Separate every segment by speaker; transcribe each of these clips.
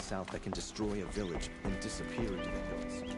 Speaker 1: south that can destroy a village and disappear into the hills.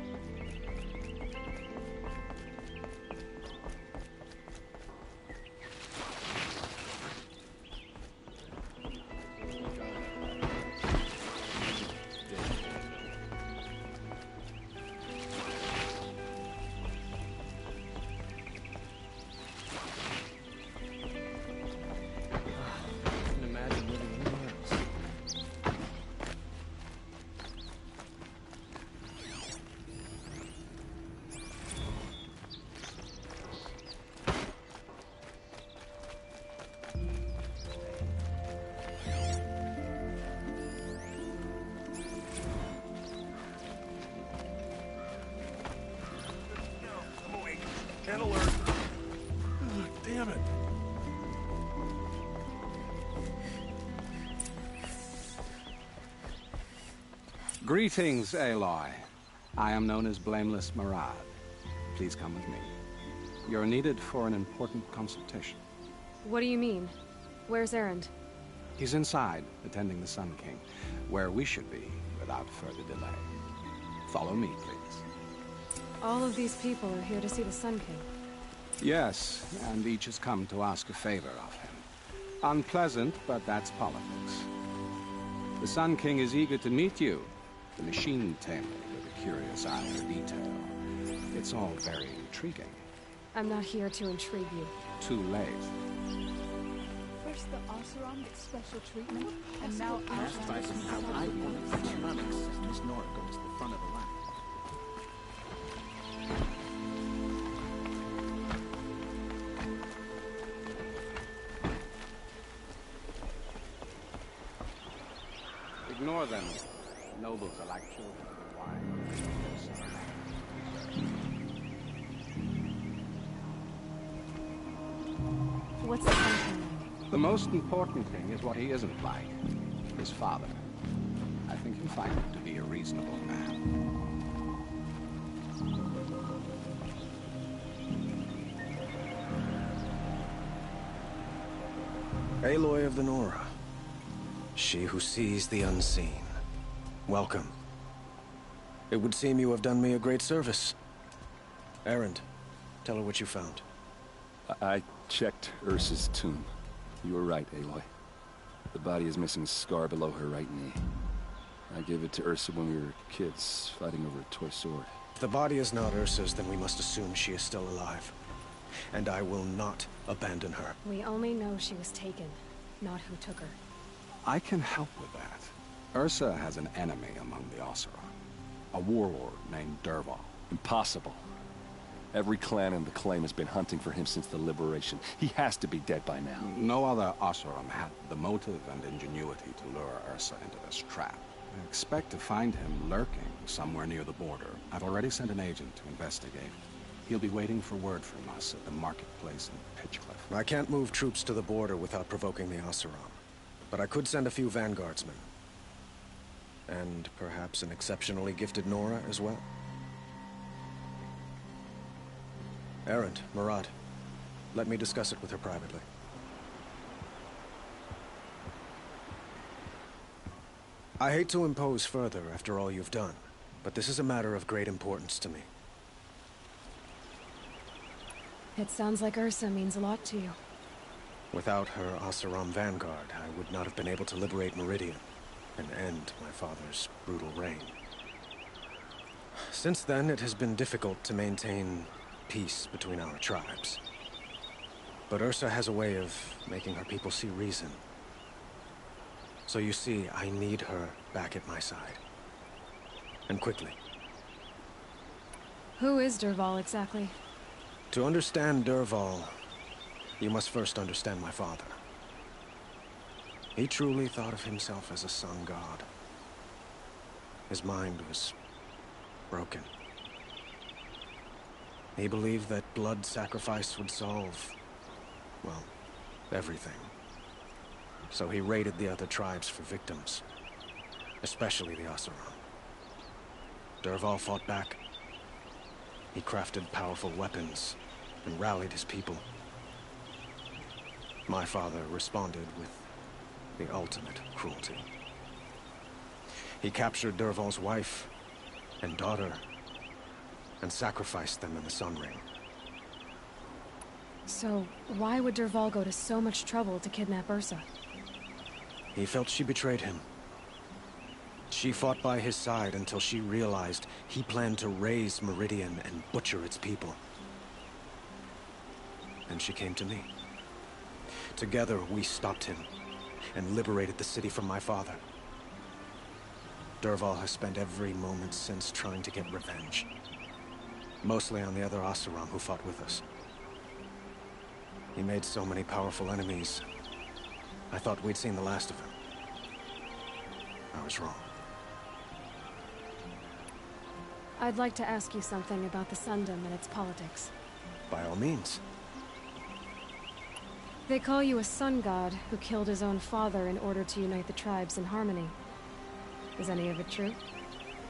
Speaker 2: Can't alert. Ugh, damn it.
Speaker 3: Greetings, Aloy. I am known as Blameless Murad. Please come with me. You're needed for an important consultation.
Speaker 4: What do you mean? Where's Erend?
Speaker 3: He's inside, attending the Sun King, where we should be without further delay. Follow me, please.
Speaker 4: All of these people are here to see the Sun King.
Speaker 3: Yes, and each has come to ask a favor of him. Unpleasant, but that's politics. The Sun King is eager to meet you, the machine tamer with a curious eye for detail. It's all very intriguing.
Speaker 4: I'm not here to intrigue you.
Speaker 3: Too late.
Speaker 5: First the Oseram gets special treatment, and now
Speaker 1: Asked by some outward ceramics, Miss Nora goes to the front of the line.
Speaker 3: Ignore them. Nobles are like children. Why?
Speaker 4: What's the Sun King like?
Speaker 3: The most important thing is what he isn't like. His father. I think you'll find him to be a reasonable man.
Speaker 6: Aloy of the Nora. She who sees the unseen. Welcome. It would seem you have done me a great service. Erend, tell her what you found.
Speaker 2: I checked Ursa's tomb. You were right, Aloy. The body is missing a scar below her right knee. I gave it to Ursa when we were kids, fighting over a toy sword.
Speaker 6: If the body is not Ursa's, then we must assume she is still alive. And I will not abandon her.
Speaker 4: We only know she was taken, not who took her.
Speaker 3: I can help with that. Ursa has an enemy among the Oseram. A warlord named Dervahl.
Speaker 2: Impossible. Every clan in the claim has been hunting for him since the liberation. He has to be dead by now.
Speaker 3: No other Oseram had the motive and ingenuity to lure Ursa into this trap. I expect to find him lurking somewhere near the border. I've already sent an agent to investigate. He'll be waiting for word from us at the marketplace in Pitchcliff.
Speaker 6: I can't move troops to the border without provoking the Oseram. But I could send a few vanguardsmen. And perhaps an exceptionally gifted Nora as well. Erend, Murad, let me discuss it with her privately. I hate to impose further after all you've done, but this is a matter of great importance to me.
Speaker 4: It sounds like Ursa means a lot to you.
Speaker 6: Without her Oseram vanguard, I would not have been able to liberate Meridian and end my father's brutal reign. Since then, it has been difficult to maintain peace between our tribes. But Ursa has a way of making her people see reason. So you see, I need her back at my side. And quickly.
Speaker 4: Who is Dervahl exactly?
Speaker 6: To understand Dervahl, you must first understand my father. He truly thought of himself as a sun god. His mind was broken. He believed that blood sacrifice would solve, well, everything. So he raided the other tribes for victims, especially the Oseram. Dervahl fought back. He crafted powerful weapons and rallied his people. My father responded with the ultimate cruelty. He captured Dervahl's wife and daughter and sacrificed them in the Sun Ring.
Speaker 4: So, why would Dervahl go to so much trouble to kidnap Ursa?
Speaker 6: He felt she betrayed him. She fought by his side until she realized he planned to raise Meridian and butcher its people. And she came to me. Together, we stopped him and liberated the city from my father. Dervahl has spent every moment since trying to get revenge. Mostly on the other Oseram who fought with us. He made so many powerful enemies. I thought we'd seen the last of him. I was wrong.
Speaker 4: I'd like to ask you something about the Sundom and its politics.
Speaker 6: By all means.
Speaker 4: They call you a sun god who killed his own father in order to unite the tribes in harmony. Is any of it true?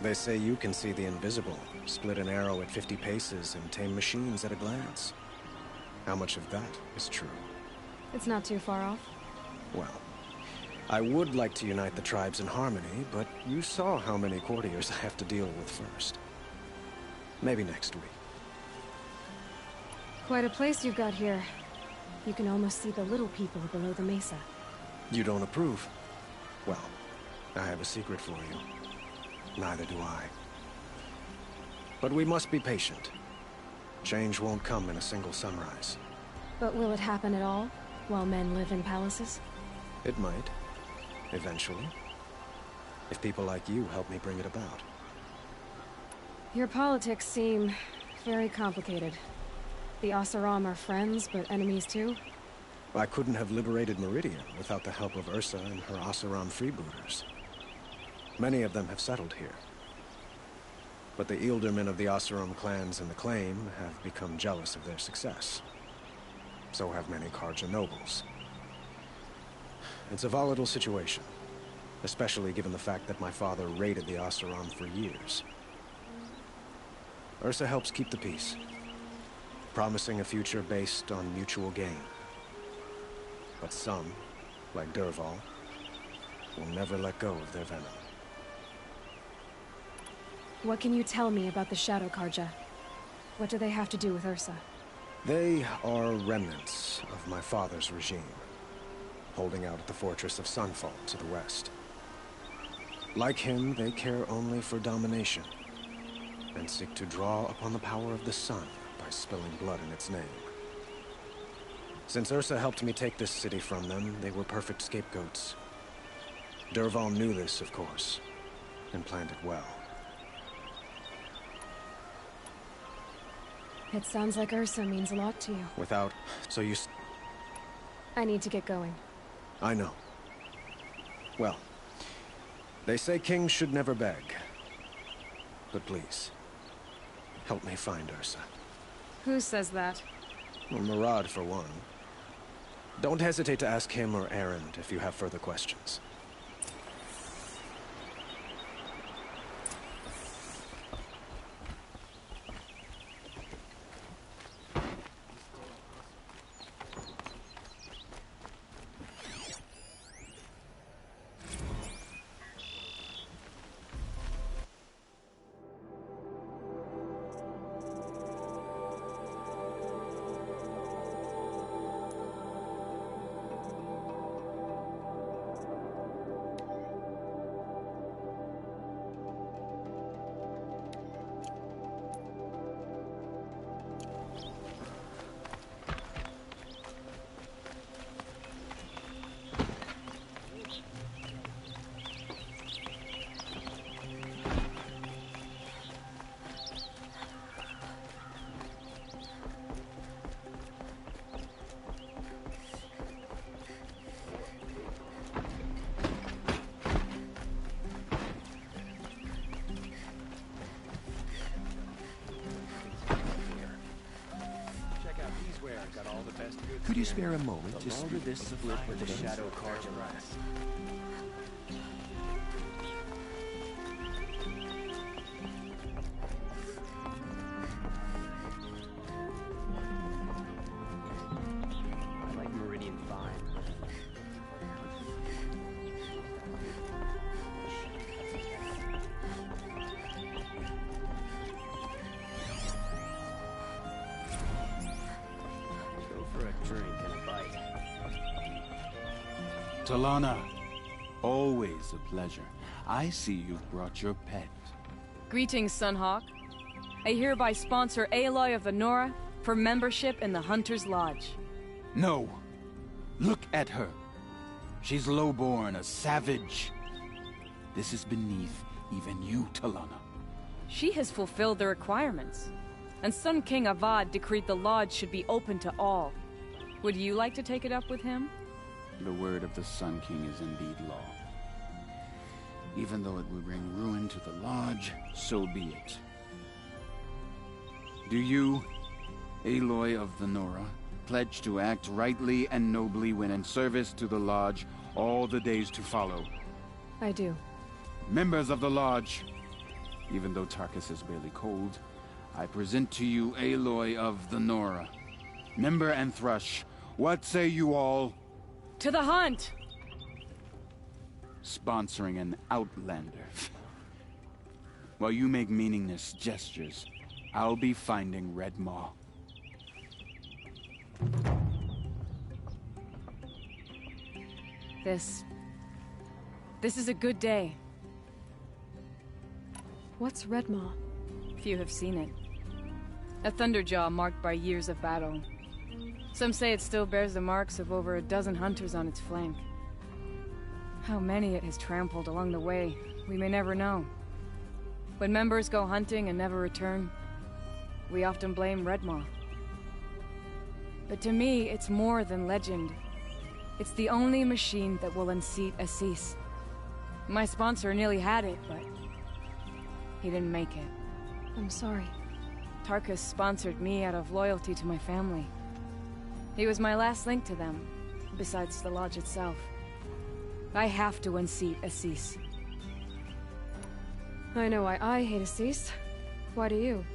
Speaker 6: They say you can see the invisible, split an arrow at 50 paces, and tame machines at a glance. How much of that is true?
Speaker 4: It's not too far off.
Speaker 6: Well, I would like to unite the tribes in harmony, but you saw how many courtiers I have to deal with first. Maybe next week.
Speaker 4: Quite a place you've got here. You can almost see the little people below the mesa.
Speaker 6: You don't approve? Well, I have a secret for you. Neither do I. But we must be patient. Change won't come in a single sunrise.
Speaker 4: But will it happen at all, while men live in palaces?
Speaker 6: It might. Eventually. If people like you help me bring it about.
Speaker 4: Your politics seem very complicated. The Oseram are friends, but enemies too?
Speaker 6: I couldn't have liberated Meridian without the help of Ursa and her Oseram freebooters. Many of them have settled here. But the Ealdormen of the Oseram clans in the Claim have become jealous of their success. So have many Karja nobles. It's a volatile situation, especially given the fact that my father raided the Oseram for years. Ursa helps keep the peace, promising a future based on mutual gain. But some, like Dervahl, will never let go of their venom.
Speaker 4: What can you tell me about the Shadow Karja? What do they have to do with Ursa?
Speaker 6: They are remnants of my father's regime, holding out at the fortress of Sunfall to the west. Like him, they care only for domination, and seek to draw upon the power of the sun by spilling blood in its name. Since Ursa helped me take this city from them, they were perfect scapegoats. Dervahl knew this, of course, and planned it well.
Speaker 4: It sounds like Ursa means a lot to you.
Speaker 6: Without... so you...
Speaker 4: I need to get going.
Speaker 6: I know. Well, they say kings should never beg. But please, help me find Ursa.
Speaker 4: Who says that?
Speaker 6: Well, Murad, for one. Don't hesitate to ask him or Erend if you have further questions.
Speaker 7: Could you spare a moment to speak this split with the Shadow Karja? I like Meridian fine.
Speaker 8: Talana, always a pleasure. I see you've brought your pet.
Speaker 9: Greetings, Sunhawk. I hereby sponsor Aloy of the Nora for membership in the Hunter's Lodge.
Speaker 8: No! Look at her. She's lowborn, a savage. This is beneath even you, Talana.
Speaker 9: She has fulfilled the requirements, and Sun King Avad decreed the Lodge should be open to all. Would you like to take it up with him?
Speaker 8: The word of the Sun King is indeed law. Even though it would bring ruin to the Lodge, so be it. Do you, Aloy of the Nora, pledge to act rightly and nobly when in service to the Lodge all the days to follow?
Speaker 4: I do.
Speaker 8: Members of the Lodge, even though Tarkus is barely cold, I present to you Aloy of the Nora. Member and Thrush, what say you all?
Speaker 9: To the hunt!
Speaker 8: Sponsoring an outlander. While you make meaningless gestures, I'll be finding Red Maw.
Speaker 9: This is a good day.
Speaker 4: What's Red Maw?
Speaker 9: Few have seen it. A thunderjaw marked by years of battle. Some say it still bears the marks of over a dozen hunters on its flank. How many it has trampled along the way, we may never know. When members go hunting and never return, we often blame Red Maw. But to me, it's more than legend. It's the only machine that will unseat Assis. My sponsor nearly had it, but he didn't make it.
Speaker 4: I'm sorry.
Speaker 9: Tarkus sponsored me out of loyalty to my family. He was my last link to them, besides the Lodge itself. I have to unseat Assis.
Speaker 4: I know why I hate Assis. Why do you?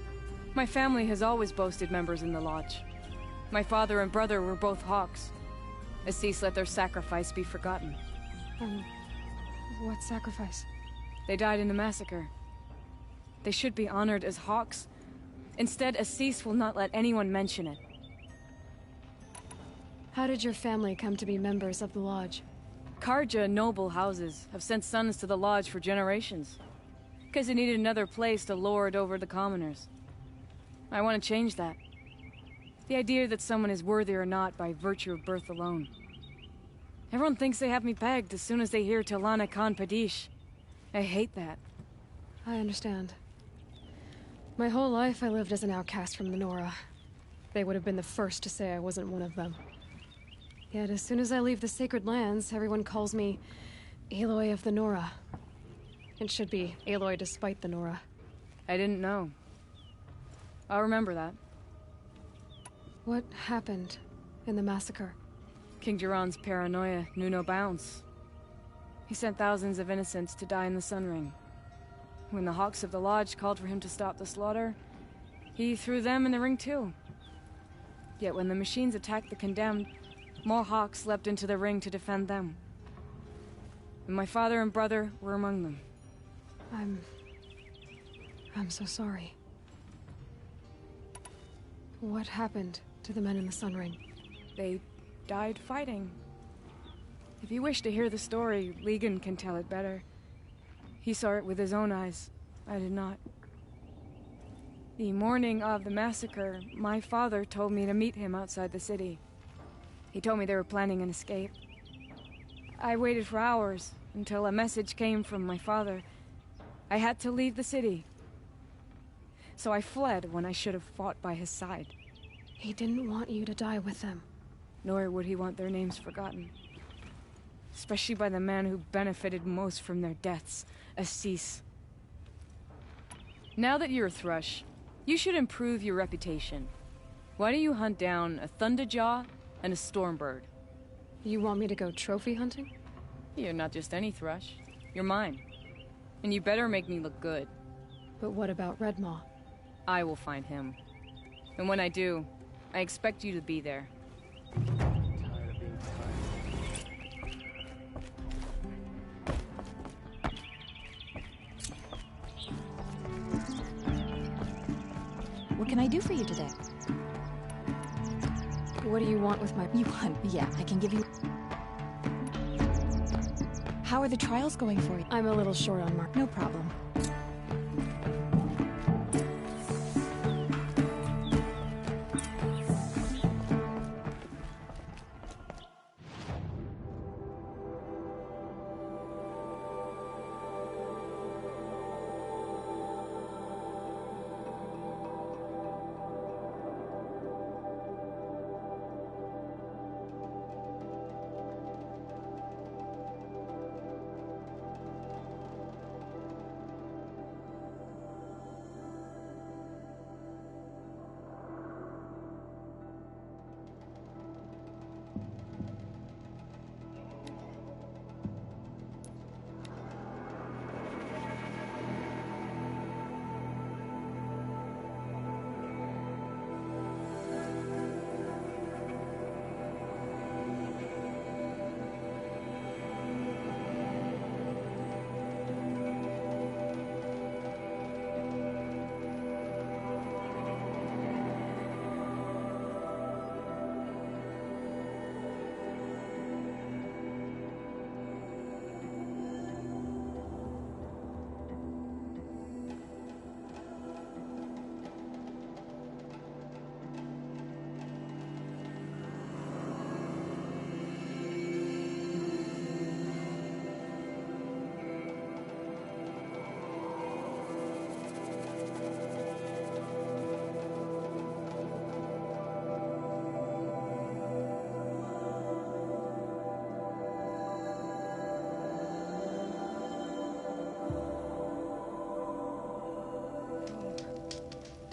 Speaker 9: My family has always boasted members in the Lodge. My father and brother were both Hawks. Assis let their sacrifice be forgotten.
Speaker 4: What sacrifice?
Speaker 9: They died in a massacre. They should be honored as Hawks. Instead, Assis will not let anyone mention it.
Speaker 4: How did your family come to be members of the Lodge?
Speaker 9: Karja noble houses have sent sons to the Lodge for generations. Because they needed another place to lord over the commoners. I want to change that. The idea that someone is worthy or not by virtue of birth alone. Everyone thinks they have me pegged as soon as they hear Talana Khan Padish. I hate that.
Speaker 4: I understand. My whole life I lived as an outcast from the Nora. They would have been the first to say I wasn't one of them. Yet as soon as I leave the sacred lands, everyone calls me Aloy of the Nora. It should be Aloy despite the Nora.
Speaker 9: I didn't know. I'll remember that.
Speaker 4: What happened in the massacre?
Speaker 9: King Jiran's paranoia knew no bounds. He sent thousands of innocents to die in the Sun Ring. When the Hawks of the Lodge called for him to stop the slaughter, he threw them in the ring too. Yet when the machines attacked the condemned, more Hawks leapt into the ring to defend them. And my father and brother were among them.
Speaker 4: I'm so sorry. What happened to the men in the Sun Ring?
Speaker 9: They died fighting. If you wish to hear the story, Legan can tell it better. He saw it with his own eyes. I did not. The morning of the massacre, my father told me to meet him outside the city. He told me they were planning an escape. I waited for hours until a message came from my father. I had to leave the city. So I fled when I should have fought by his side.
Speaker 4: He didn't want you to die with them.
Speaker 9: Nor would he want their names forgotten. Especially by the man who benefited most from their deaths, Assis. Now that you're a Thrush, you should improve your reputation. Why don't you hunt down a Thunderjaw and a Stormbird?
Speaker 4: You want me to go trophy hunting?
Speaker 9: You're not just any Thrush. You're mine. And you better make me look good.
Speaker 4: But what about Red Maw?
Speaker 9: I will find him. And when I do, I expect you to be there.
Speaker 10: What can I do for you today?
Speaker 4: What do you want with my...
Speaker 10: You want... Yeah, I can give you... How are the trials going for you?
Speaker 4: I'm a little short on mark.
Speaker 10: No problem.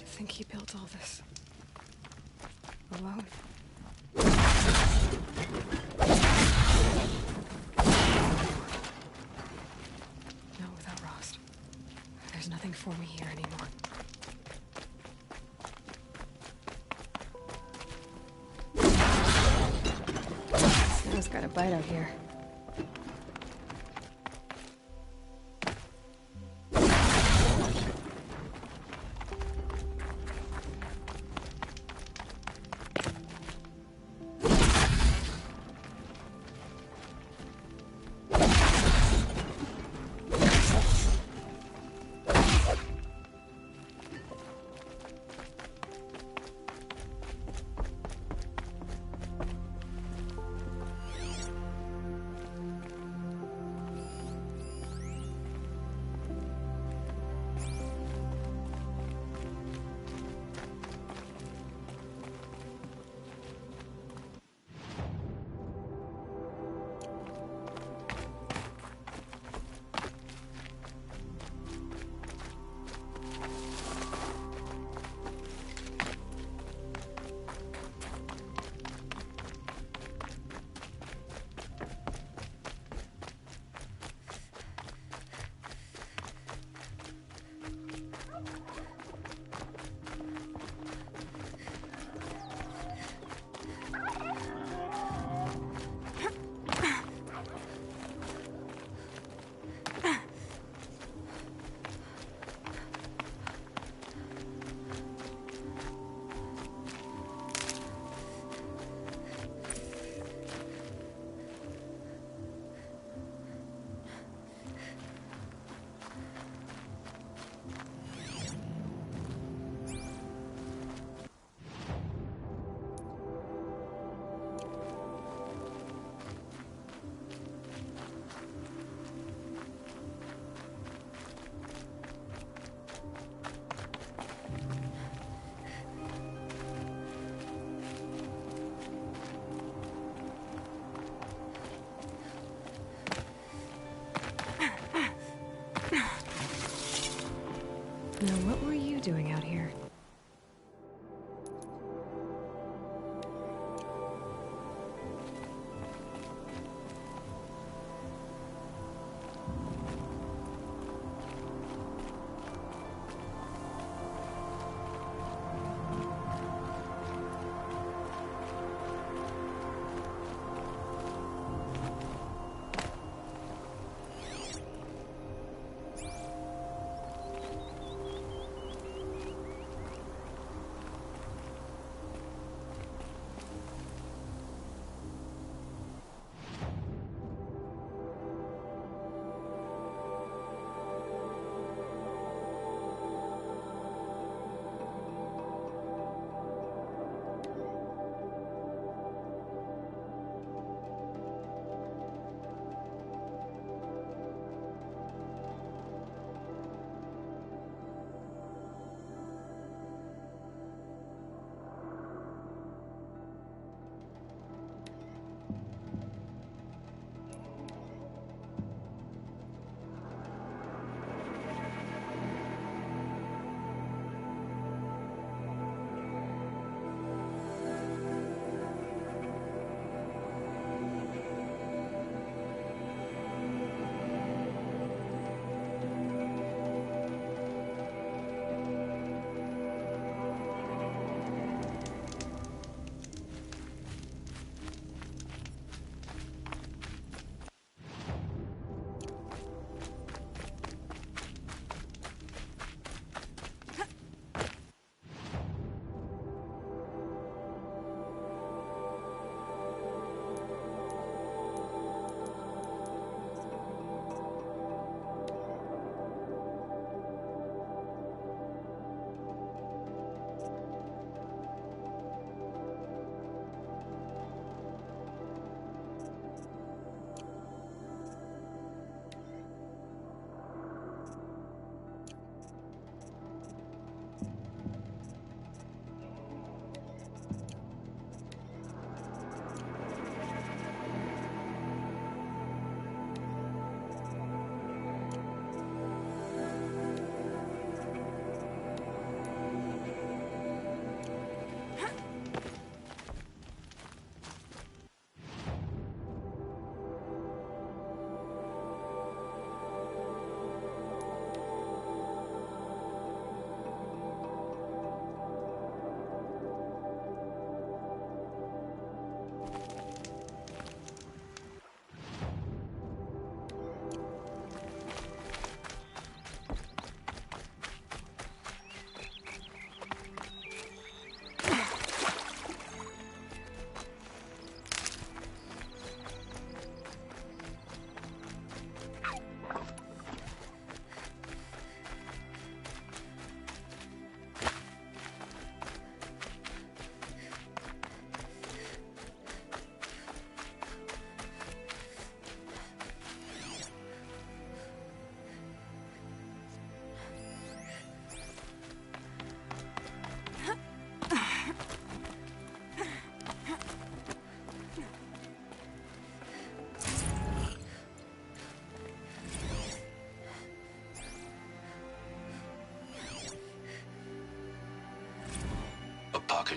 Speaker 4: I think he built all this alone. Not without Rost. There's nothing for me here anymore. Snow's got a bite out here. Now, what were you doing out here?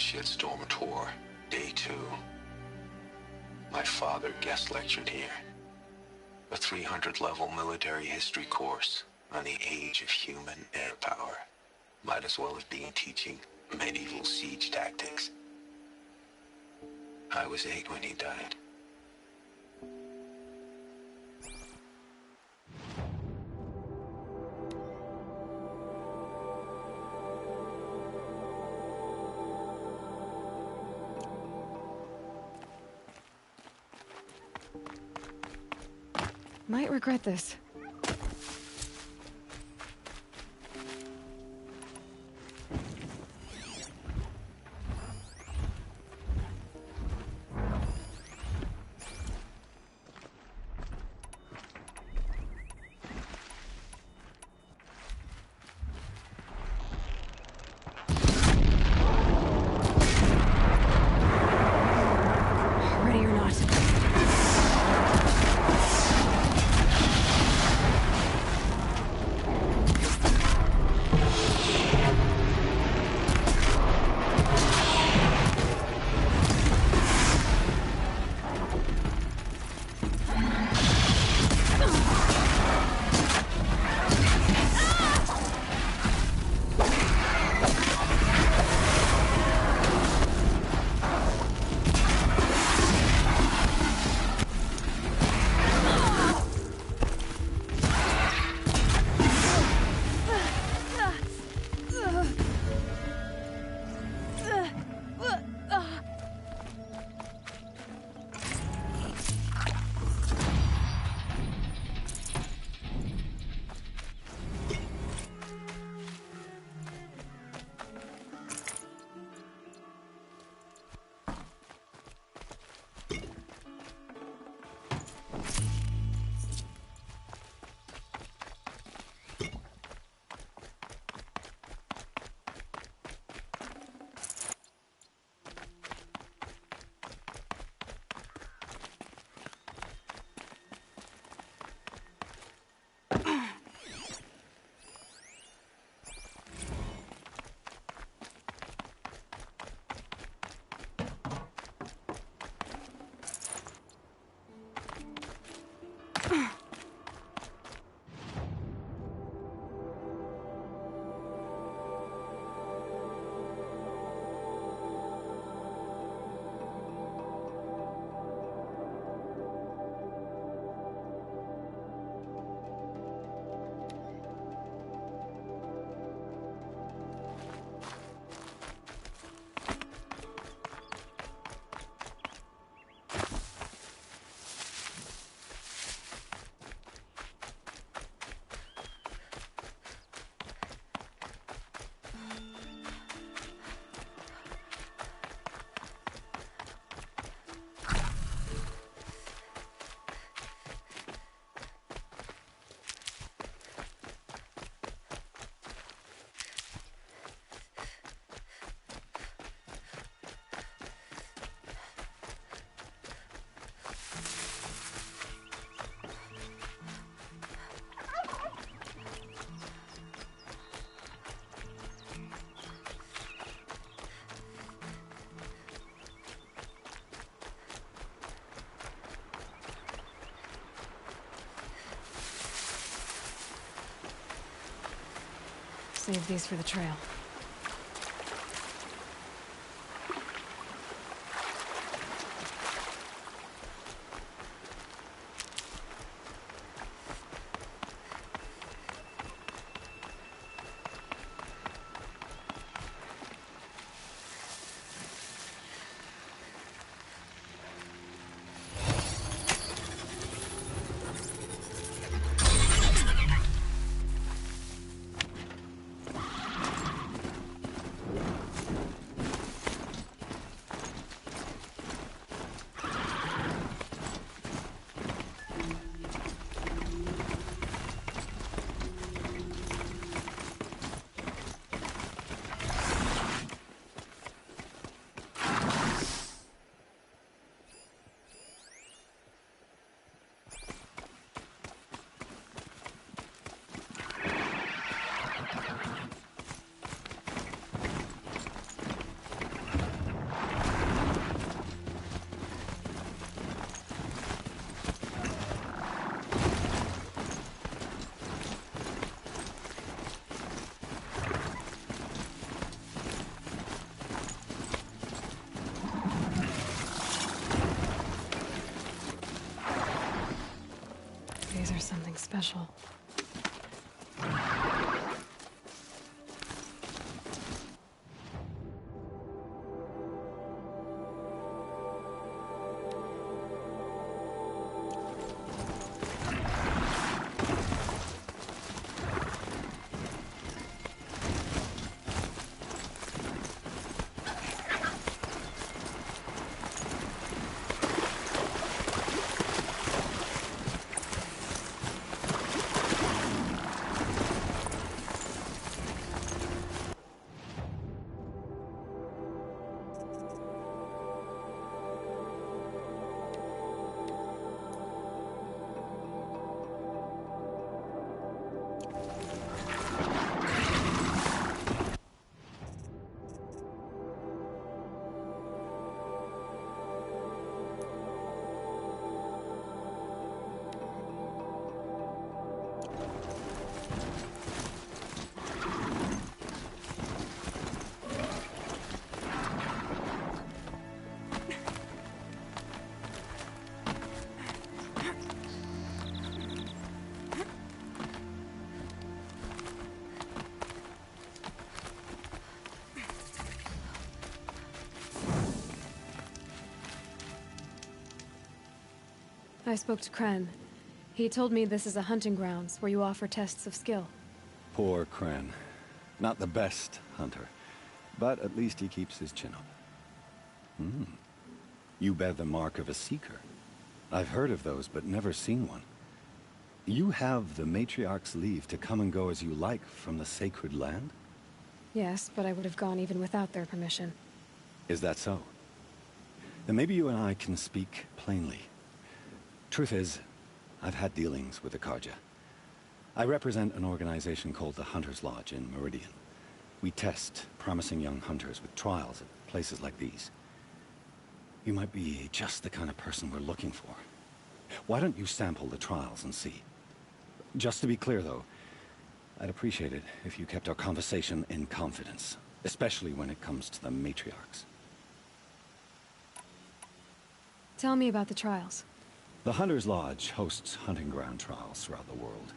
Speaker 11: Initiate Storm Tour, Day 2. My father guest lectured here. A 300-level military history course on the age of human air power. Might as well have been teaching medieval siege tactics. I was 8 when he died.
Speaker 4: Might regret this. Ready or not. Save these for the trail. There's something special. I spoke to Kren. He told me this is a hunting grounds where you offer tests of skill.
Speaker 12: Poor Kren. Not the best hunter, but at least he keeps his chin up. You bear the mark of a seeker. I've heard of those, but never seen one. You have the Matriarch's leave to come and go as you like from the sacred land?
Speaker 4: Yes, but I would have gone even without their permission.
Speaker 12: Is that so? Then maybe you and I can speak plainly. Truth is, I've had dealings with the Karja. I represent an organization called the Hunter's Lodge in Meridian. We test promising young hunters with trials at places like these. You might be just the kind of person we're looking for. Why don't you sample the trials and see? Just to be clear, though, I'd appreciate it if you kept our conversation in confidence, especially when it comes to the matriarchs.
Speaker 4: Tell me about the trials.
Speaker 12: The Hunter's Lodge hosts hunting ground trials throughout the world,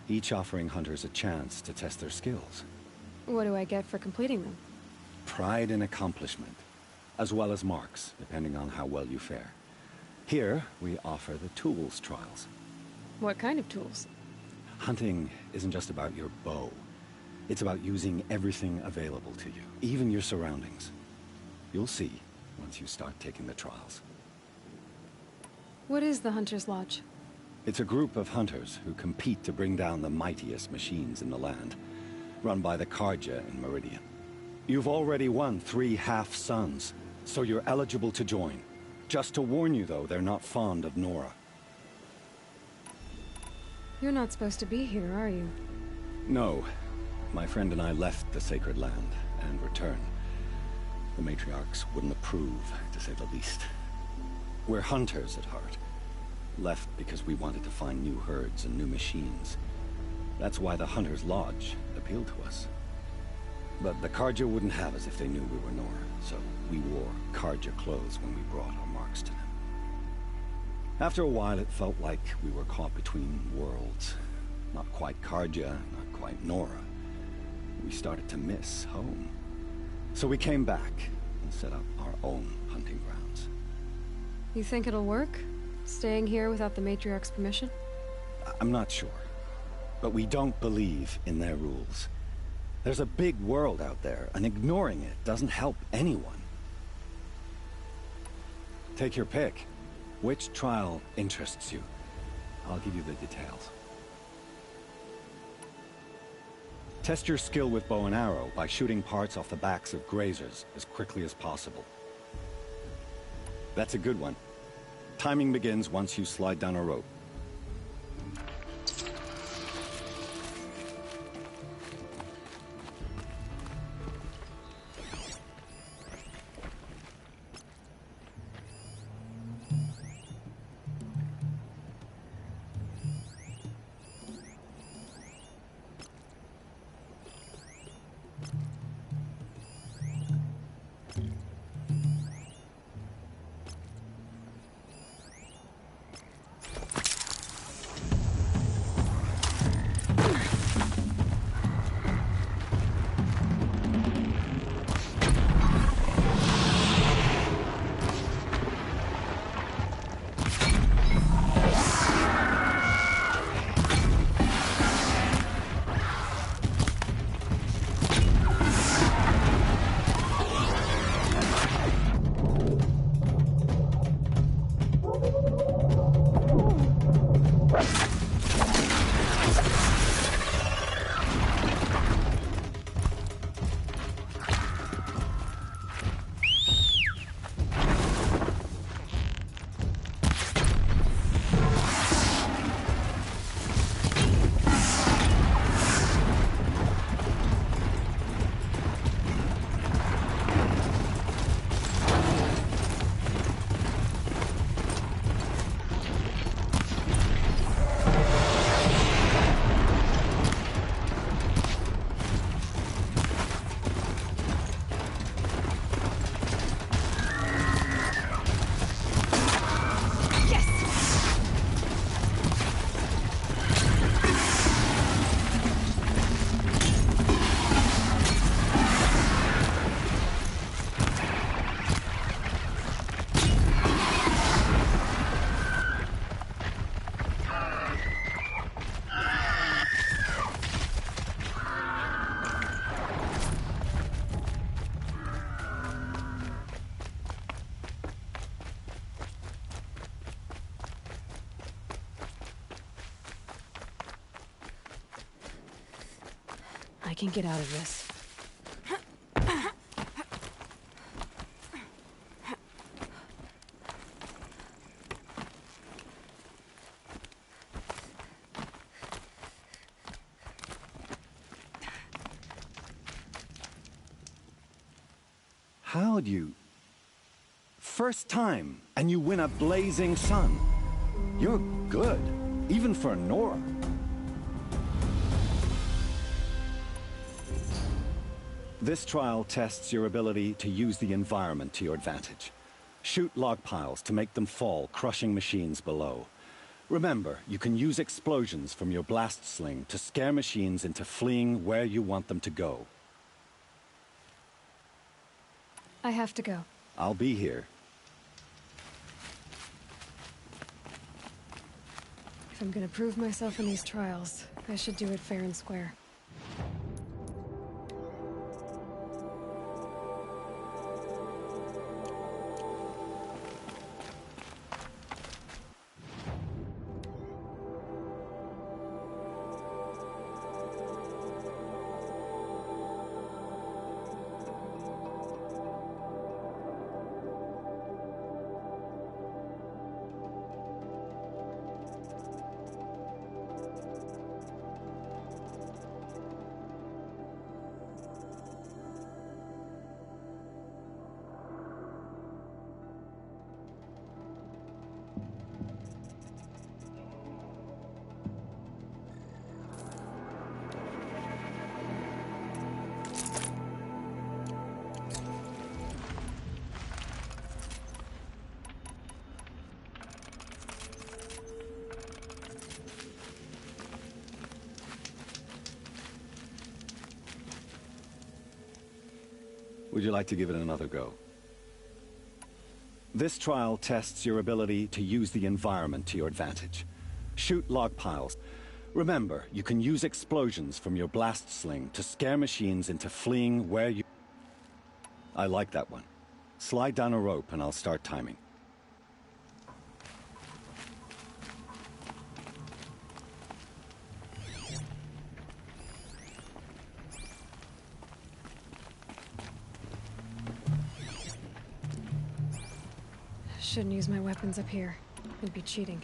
Speaker 12: each offering hunters a chance to test their skills.
Speaker 4: What do I get for completing them?
Speaker 12: Pride in accomplishment, as well as marks, depending on how well you fare. Here, we offer the tools trials.
Speaker 4: What kind of tools?
Speaker 12: Hunting isn't just about your bow. It's about using everything available to you, even your surroundings. You'll see once you start taking the trials.
Speaker 4: What is the Hunter's Lodge?
Speaker 12: It's a group of hunters who compete to bring down the mightiest machines in the land, run by the Karja in Meridian. You've already won 3 half-suns, so you're eligible to join. Just to warn you, though, they're not fond of Nora.
Speaker 4: You're not supposed to be here, are you?
Speaker 12: No. My friend and I left the sacred land and returned. The matriarchs wouldn't approve, to say the least. We're hunters at heart. Left because we wanted to find new herds and new machines. That's why the Hunter's Lodge appealed to us. But the Karja wouldn't have us if they knew we were Nora, so we wore Karja clothes when we brought our marks to them. After a while, it felt like we were caught between worlds. Not quite Karja, not quite Nora. We started to miss home. So we came back and set up our own hunting grounds.
Speaker 4: You think it'll work? Staying here without the Matriarch's permission?
Speaker 12: I'm not sure. But we don't believe in their rules. There's a big world out there, and ignoring it doesn't help anyone. Take your pick. Which trial interests you? I'll give you the details. Test your skill with bow and arrow by shooting parts off the backs of grazers as quickly as possible. That's a good one. Timing begins once you slide down a rope.
Speaker 4: can get out of this.
Speaker 12: How'd you... First time, and you win a blazing sun. You're good, even for Nora. This trial tests your ability to use the environment to your advantage. Shoot log piles to make them fall, crushing machines below. Remember, you can use explosions from your blast sling to scare machines into fleeing where you want them to go.
Speaker 4: I have to go.
Speaker 12: I'll be here.
Speaker 4: If I'm gonna prove myself in these trials, I should do it fair and square.
Speaker 12: Would you like to give it another go? This trial tests your ability to use the environment to your advantage. Shoot log piles. Remember, you can use explosions from your blast sling to scare machines into fleeing where you... I like that one. Slide down a rope and I'll start timing.
Speaker 4: Shouldn't use my weapons up here. It'd be cheating.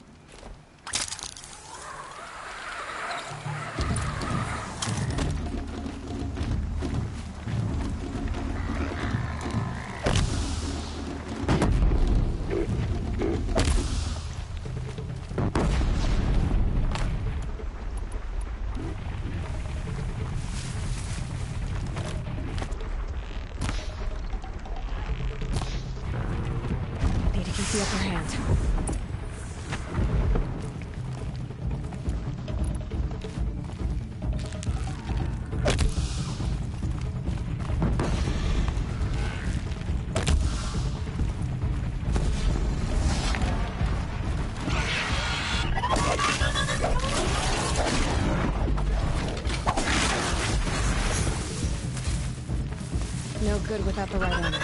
Speaker 4: The upper hand. No good without the right arm.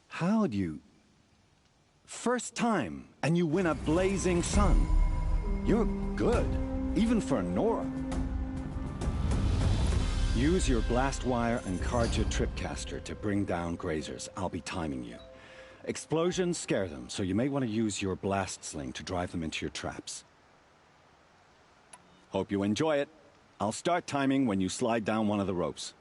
Speaker 12: How'd you... First time, and you win a blazing sun. You're good, even for Nora. Use your blast wire and Carja tripcaster to bring down grazers. I'll be timing you. Explosions scare them, so you may want to use your blast sling to drive them into your traps. Hope you enjoy it. I'll start timing when you slide down one of the ropes.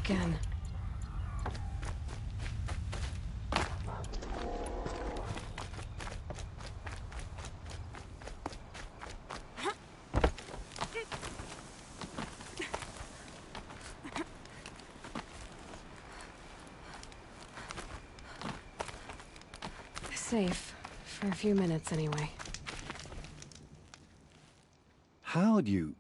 Speaker 4: again. Safe. For a few minutes, anyway.
Speaker 12: How'd you...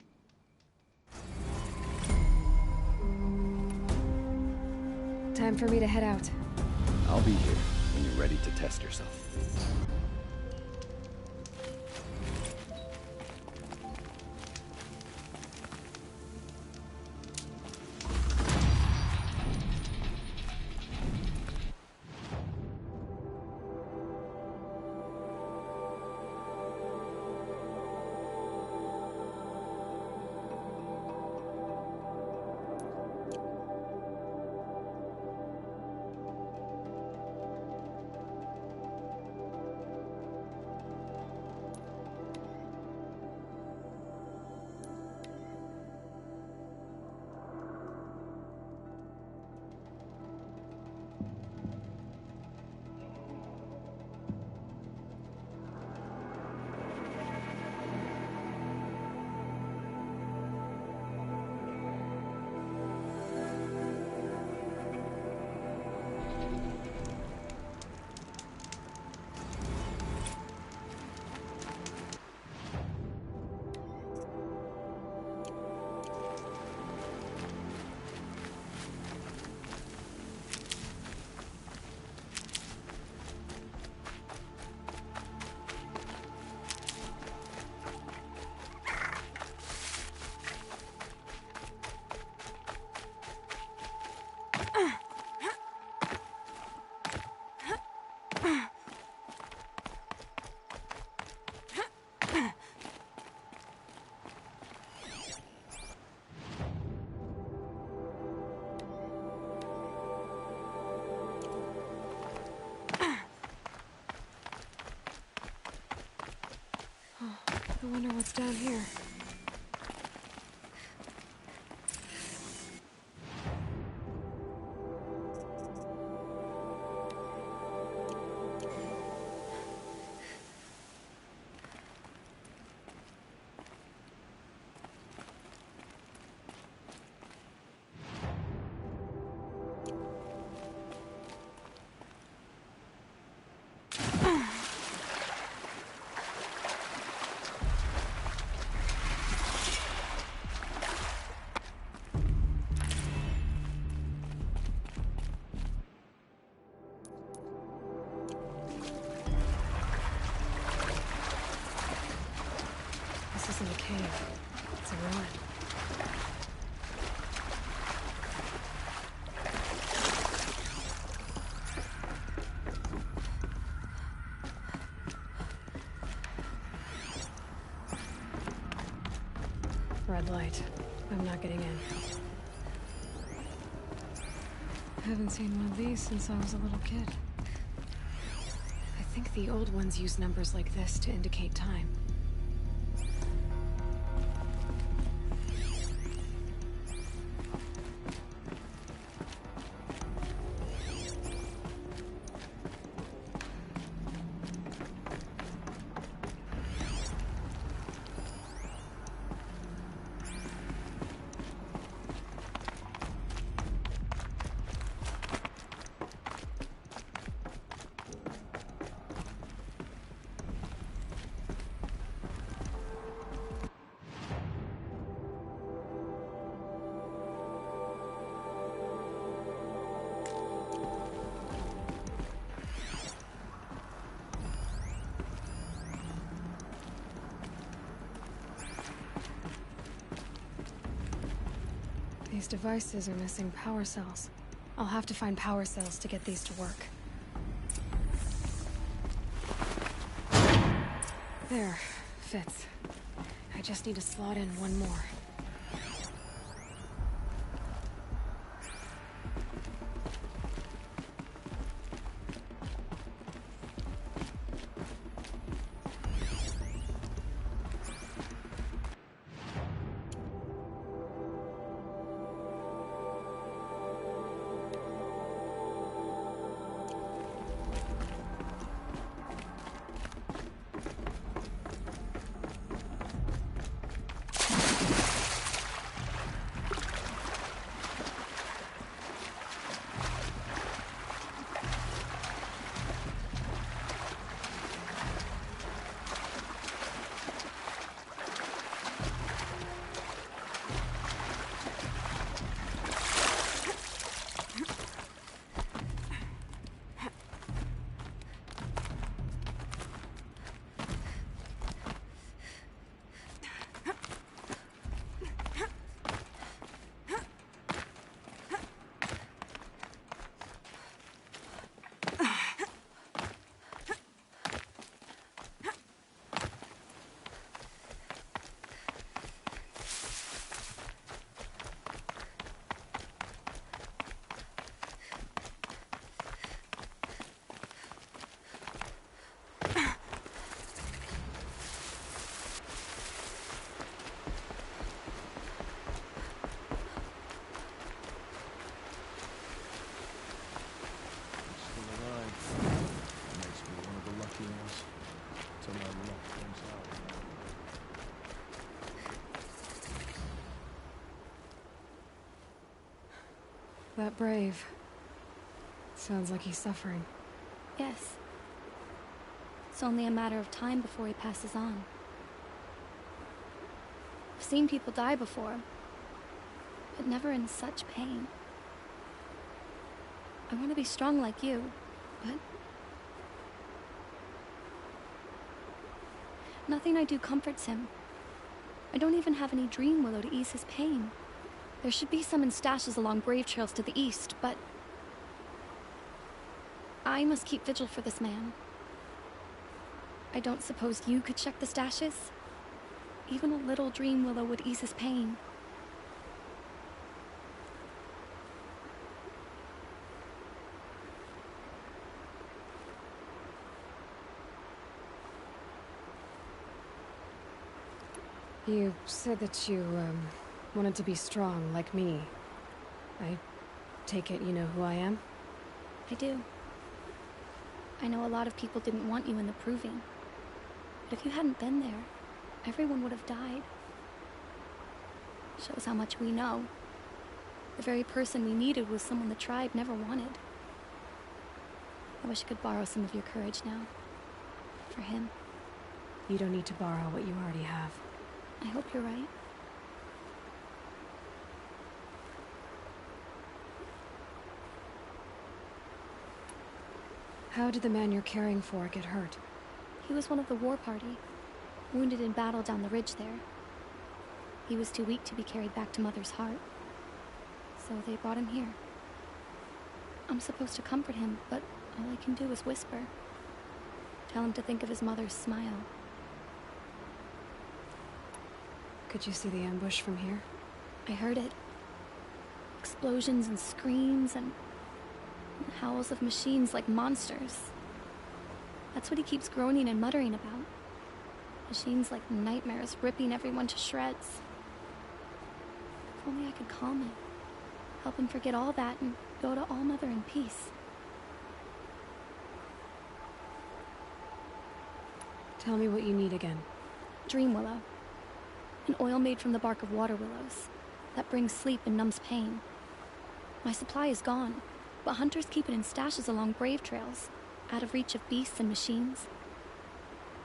Speaker 4: Time for me to head out.
Speaker 12: I'll be here when you're ready to test yourself.
Speaker 4: I wonder what's down here. This isn't a cave. It's a ruin. Red light. I'm not getting in. Haven't seen one of these since I was a little kid. I think the old ones use numbers like this to indicate time. These devices are missing power cells. I'll have to find power cells to get these to work. There. Fits. I just need to slot in one more. That brave. Sounds like he's suffering.
Speaker 13: Yes. It's only a matter of time before he passes on. I've seen people die before, but never in such pain. I want to be strong like you, but nothing I do comforts him. I don't even have any dream willow to ease his pain. There should be some in stashes along grave trails to the east, but I must keep vigil for this man. I don't suppose you could check the stashes? Even a little dream willow would ease his pain.
Speaker 4: You said that you, wanted to be strong like me. I take it you know who I am?
Speaker 13: I do. I know a lot of people didn't want you in the Proving. But if you hadn't been there, everyone would have died. Shows how much we know. The very person we needed was someone the tribe never wanted. I wish I could borrow some of your courage now. For him.
Speaker 4: You don't need to borrow what you already have.
Speaker 13: I hope you're right.
Speaker 4: How did the man you're caring for get hurt?
Speaker 13: He was one of the war party, wounded in battle down the ridge there. He was too weak to be carried back to Mother's heart, so they brought him here. I'm supposed to comfort him, but all I can do is whisper. Tell him to think of his mother's smile.
Speaker 4: Could you see the ambush from here?
Speaker 13: I heard it. Explosions and screams and howls of machines like monsters. That's what he keeps groaning and muttering about. Machines like nightmares ripping everyone to shreds. If only I could calm him. Help him forget all that and go to All Mother in peace.
Speaker 4: Tell me what you need again.
Speaker 13: Dream willow. An oil made from the bark of water willows that brings sleep and numbs pain. My supply is gone, but hunters keep it in stashes along brave trails, out of reach of beasts and machines.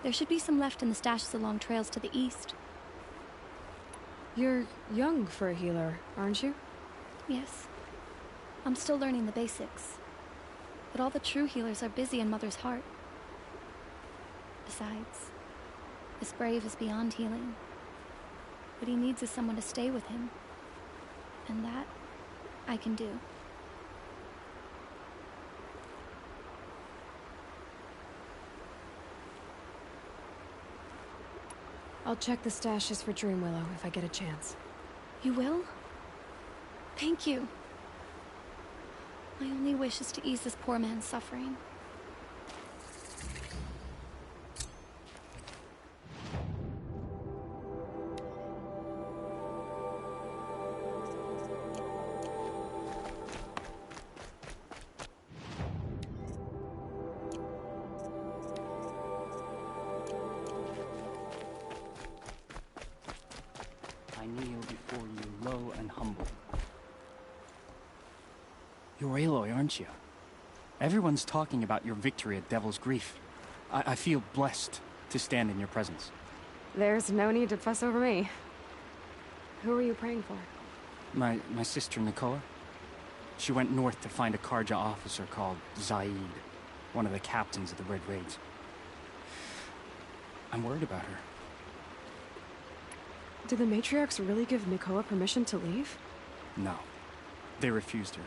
Speaker 13: There should be some left in the stashes along trails to the east.
Speaker 4: You're young for a healer, aren't you?
Speaker 13: Yes. I'm still learning the basics. But all the true healers are busy in Mother's heart. Besides, this brave is beyond healing. What he needs is someone to stay with him. And that, I can do.
Speaker 4: I'll check the stashes for Dream Willow if I get a chance.
Speaker 13: You will? Thank you. My only wish is to ease this poor man's suffering.
Speaker 14: I kneel before you, low and humble. You're Aloy, aren't you? Everyone's talking about your victory at Devil's Grief. I feel blessed to stand in your presence.
Speaker 4: There's no need to fuss over me. Who are you praying for?
Speaker 14: My sister Nakoa. She went north to find a Karja officer called Zaid, one of the captains of the Red Raids. I'm worried about her.
Speaker 4: Did the matriarchs really give Nakoa permission to leave?
Speaker 14: No. They refused her.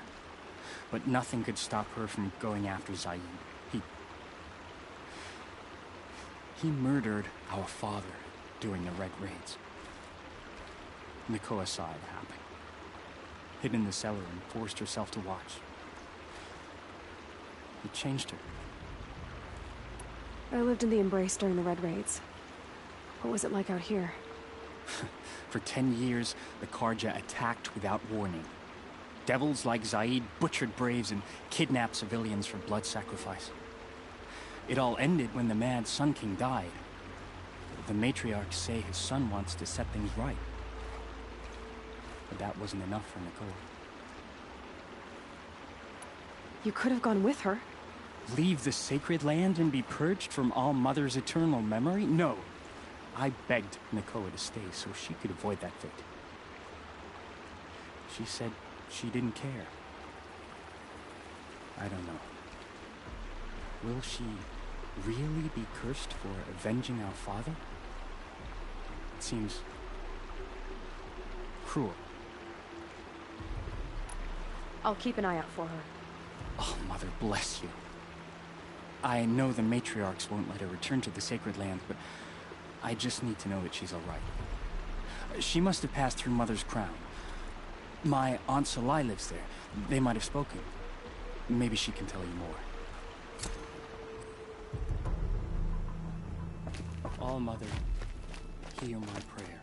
Speaker 14: But nothing could stop her from going after Zaid. He murdered our father during the Red Raids. Nakoa saw it happen. Hid in the cellar and forced herself to watch. It changed her.
Speaker 4: I lived in the Embrace during the Red Raids. What was it like out here?
Speaker 14: For 10 years, the Karja attacked without warning. Devils like Zaid butchered braves and kidnapped civilians for blood sacrifice. It all ended when the mad Sun King died. The matriarchs say his son wants to set things right. But that wasn't enough for Nicole.
Speaker 4: You could have gone with her.
Speaker 14: Leave the sacred land and be purged from All Mother's eternal memory? No. I begged Nakoa to stay so she could avoid that fate. She said she didn't care. I don't know. Will she really be cursed for avenging our father? It seems cruel.
Speaker 4: I'll keep an eye out for her.
Speaker 14: Oh, Mother bless you. I know the matriarchs won't let her return to the sacred land, but I just need to know that she's all right. She must have passed through Mother's crown. My Aunt Salai lives there. They might have spoken. Maybe she can tell you more. All Mother, hear my prayer.